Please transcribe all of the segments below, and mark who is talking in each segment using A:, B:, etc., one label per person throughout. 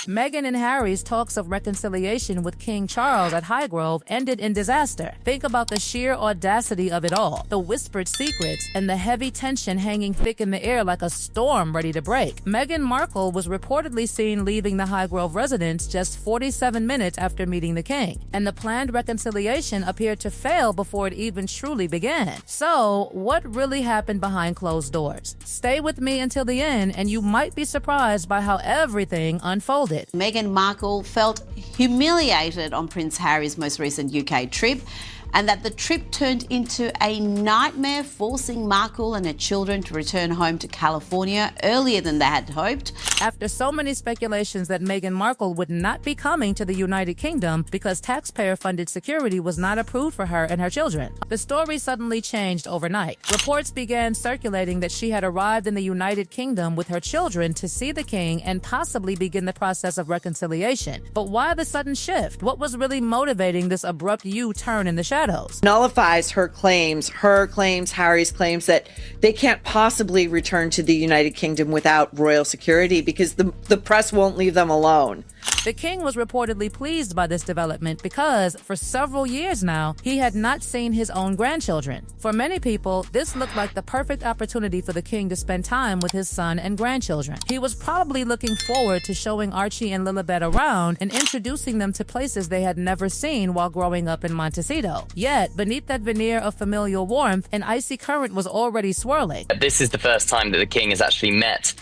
A: Meghan and Harry's talks of reconciliation with King Charles at Highgrove ended in disaster. Think about the sheer audacity of it all, the whispered secrets, and the heavy tension hanging thick in the air like a storm ready to break. Meghan Markle was reportedly seen leaving the Highgrove residence just 47 minutes after meeting the king, and the planned reconciliation appeared to fail before it even truly began. So, what really happened behind closed doors? Stay with me until the end, and you might be surprised by how everything unfolded.
B: Meghan Markle felt humiliated on Prince Harry's most recent UK trip, and that the trip turned into a nightmare, forcing Markle and her children to return home to California earlier than they had hoped.
A: After so many speculations that Meghan Markle would not be coming to the United Kingdom because taxpayer-funded security was not approved for her and her children, the story suddenly changed overnight. Reports began circulating that she had arrived in the United Kingdom with her children to see the king and possibly begin the process of reconciliation. But why the sudden shift? What was really motivating this abrupt U-turn in the shadows?
C: Nullifies her claims, Harry's claims that they can't possibly return to the United Kingdom without royal security because the press won't leave them alone.
A: The king was reportedly pleased by this development because, for several years now, he had not seen his own grandchildren. For many people, this looked like the perfect opportunity for the king to spend time with his son and grandchildren. He was probably looking forward to showing Archie and Lilibet around and introducing them to places they had never seen while growing up in Montecito. Yet, beneath that veneer of familial warmth, an icy current was already swirling.
D: This is the first time that the king has actually met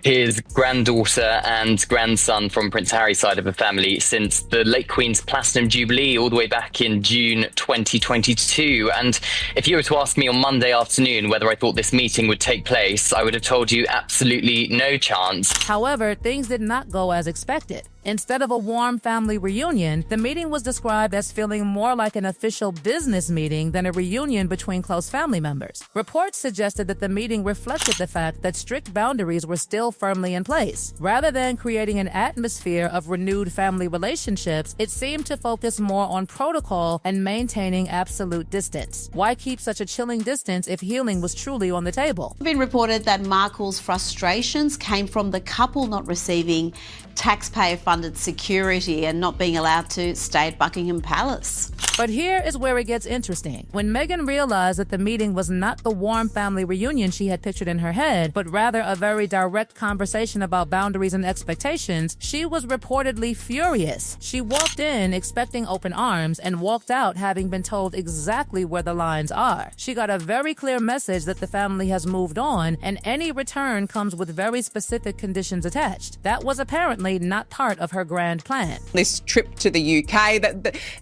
D: his granddaughter and grandson from Prince Harry's side of the family since the late Queen's Platinum Jubilee all the way back in June 2022. And if you were to ask me on Monday afternoon whether I thought this meeting would take place, I would have told you absolutely no chance.
A: However, things did not go as expected. Instead of a warm family reunion, the meeting was described as feeling more like an official business meeting than a reunion between close family members. Reports suggested that the meeting reflected the fact that strict boundaries were still firmly in place. Rather than creating an atmosphere of renewed family relationships, it seemed to focus more on protocol and maintaining absolute distance. Why keep such a chilling distance if healing was truly on the table?
B: It's been reported that Markle's frustrations came from the couple not receiving taxpayer-funded security and not being allowed to stay at Buckingham Palace.
A: But here is where it gets interesting. When Meghan realized that the meeting was not the warm family reunion she had pictured in her head, but rather a very direct conversation about boundaries and expectations, she was reportedly furious. She walked in expecting open arms and walked out having been told exactly where the lines are. She got a very clear message that the family has moved on and any return comes with very specific conditions attached. That was apparently not part of her grand plan.
E: This trip to the UK,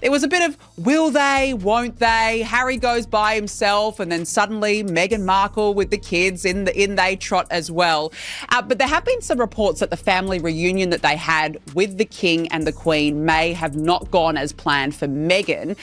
E: there was a bit of will they, won't they? Harry goes by himself and then suddenly Meghan Markle with the kids in they trot as well. But there have been some reports that the family reunion that they had with the King and the Queen may have not gone as planned for Meghan.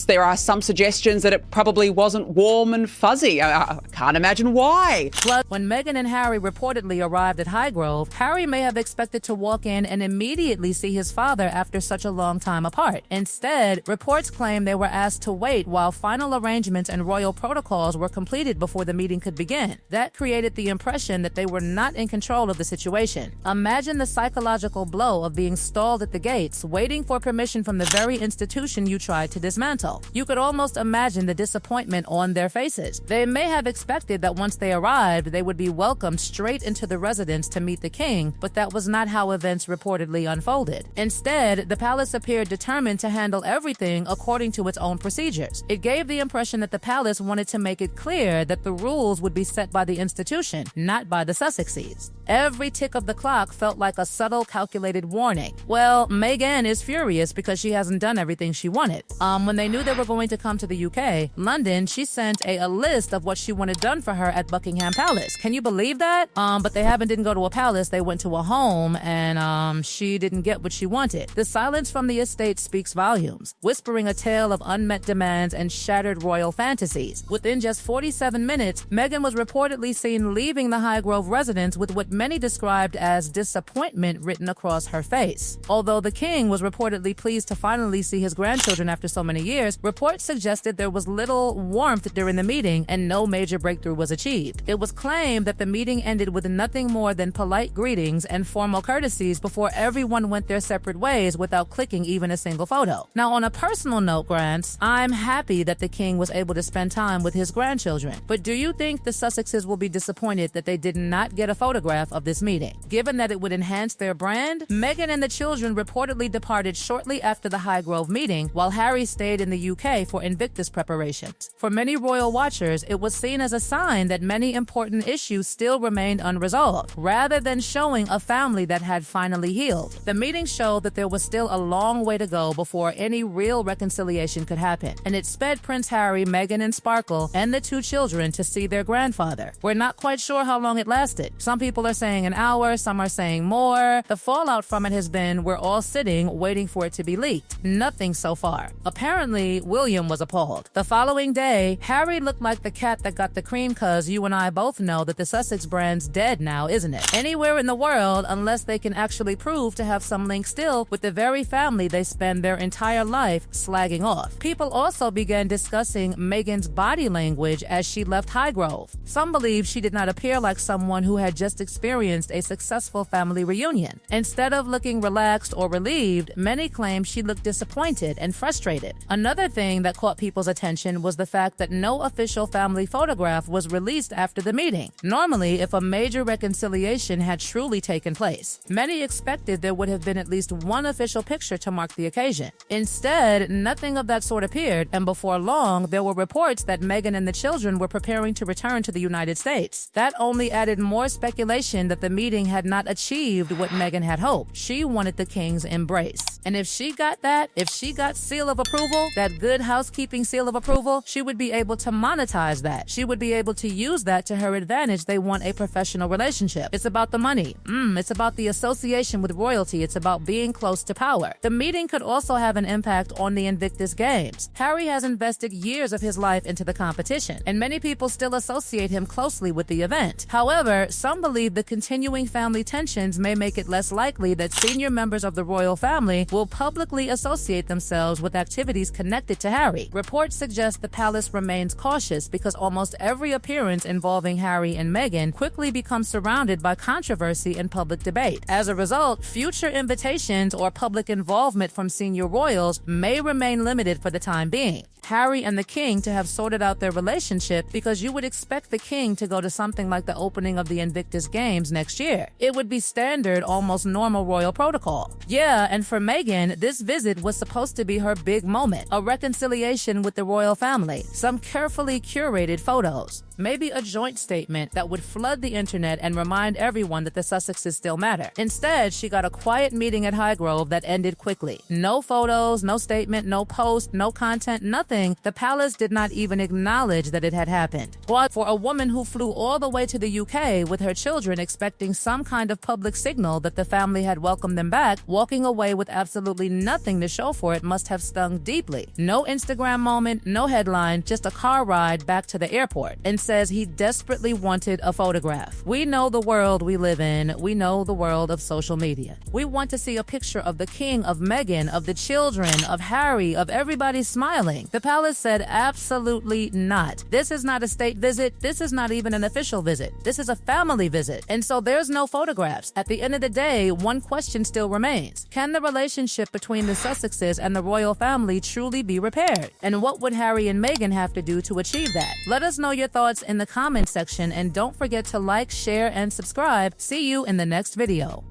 E: There are some suggestions that it probably wasn't warm and fuzzy. I can't imagine why.
A: Plus, when Meghan and Harry reportedly arrived at Highgrove, Harry may have expected to walk in and immediately see his father after such a long time apart. Instead, reports claim they were asked to wait while final arrangements and royal protocols were completed before the meeting could begin. That created the impression that they were not in control of the situation. Imagine the psychological blow of being stalled at the gates, waiting for permission from the very institution you tried to dismantle. You could almost imagine the disappointment on their faces. They may have expected that once they arrived, they would be welcomed straight into the residence to meet the king, but that was not how events reportedly unfolded. Instead, the palace appeared determined to handle everything according to its own procedures. It gave the impression that the palace wanted to make it clear that the rules would be set by the institution, not by the Sussexes. Every tick of the clock felt like a subtle, calculated warning. Well, Meghan is furious because she hasn't done everything she wanted. When they knew they were going to come to the UK, London, she sent a list of what she wanted done for her at Buckingham Palace. Can you believe that? But they didn't go to a palace, they went to a home, and she didn't get what she wanted. The silence from the estate speaks volumes. Whispers whispering a tale of unmet demands and shattered royal fantasies. Within just 47 minutes, Meghan was reportedly seen leaving the Highgrove residence with what many described as disappointment written across her face. Although the king was reportedly pleased to finally see his grandchildren after so many years, reports suggested there was little warmth during the meeting and no major breakthrough was achieved. It was claimed that the meeting ended with nothing more than polite greetings and formal courtesies before everyone went their separate ways without clicking even a single photo. Now, on a personal note, Grants, I'm happy that the king was able to spend time with his grandchildren. But do you think the Sussexes will be disappointed that they did not get a photograph of this meeting? Given that it would enhance their brand, Meghan and the children reportedly departed shortly after the Highgrove meeting, while Harry stayed in the UK for Invictus preparations. For many royal watchers, it was seen as a sign that many important issues still remained unresolved, rather than showing a family that had finally healed. The meeting showed that there was still a long way to go before any real reconciliation could happen, and it sped Prince Harry, Meghan, and Sparkle and the two children to see their grandfather. We're not quite sure how long it lasted. Some people are saying an hour, some are saying more. The fallout from it has been we're all sitting waiting for it to be leaked. Nothing so far. Apparently, William was appalled. The following day, Harry looked like the cat that got the cream, cuz you and I both know that the Sussex brand's dead now, isn't it? Anywhere in the world, unless they can actually prove to have some link still with the very family they spend their entire life slagging off. People also began discussing Meghan's body language as she left Highgrove. Some believe she did not appear like someone who had just experienced a successful family reunion. Instead of looking relaxed or relieved, many claim she looked disappointed and frustrated. Another thing that caught people's attention was the fact that no official family photograph was released after the meeting. Normally, if a major reconciliation had truly taken place, many expected there would have been at least one official picture to mark the occasion. Instead, nothing of that sort appeared, and before long, there were reports that Meghan and the children were preparing to return to the United States. That only added more speculation that the meeting had not achieved what Meghan had hoped. She wanted the king's embrace. And if she got that, if she got seal of approval, that good housekeeping seal of approval, she would be able to monetize that. She would be able to use that to her advantage. They want a professional relationship. It's about the money. It's about the association with royalty. It's about being close to power. The meeting could also have an impact on the Invictus Games. Harry has invested years of his life into the competition, and many people still associate him closely with the event. However, some believe the continuing family tensions may make it less likely that senior members of the royal family will publicly associate themselves with activities connected to Harry. Reports suggest the palace remains cautious because almost every appearance involving Harry and Meghan quickly becomes surrounded by controversy and public debate. As a result, future invitations or public involvement from senior royals may remain limited for the time being. Harry and the king to have sorted out their relationship, because you would expect the king to go to something like the opening of the Invictus Games next year. It would be standard, almost normal royal protocol. Yeah, and for Meghan, this visit was supposed to be her big moment, a reconciliation with the royal family, some carefully curated photos, maybe a joint statement that would flood the internet and remind everyone that the Sussexes still matter. Instead, she got a quiet meeting at Highgrove that ended quickly. No photos, no statement, no post, no content, nothing. The palace did not even acknowledge that it had happened. But for a woman who flew all the way to the UK with her children expecting some kind of public signal that the family had welcomed them back, walking away with absolutely nothing to show for it must have stung deeply. No Instagram moment, no headline, just a car ride back to the airport, and says he desperately wanted a photograph. We know the world we live in. We know the world of social media. We want to see a picture of the king, of Meghan, of the children, of Harry, of everybody smiling. The palace said absolutely not. This is not a state visit. This is not even an official visit. This is a family visit. And so there's no photographs. At the end of the day, one question still remains. Can the relationship between the Sussexes and the royal family truly be repaired? And what would Harry and Meghan have to do to achieve that? Let us know your thoughts in the comment section, and don't forget to like, share, and subscribe. See you in the next video.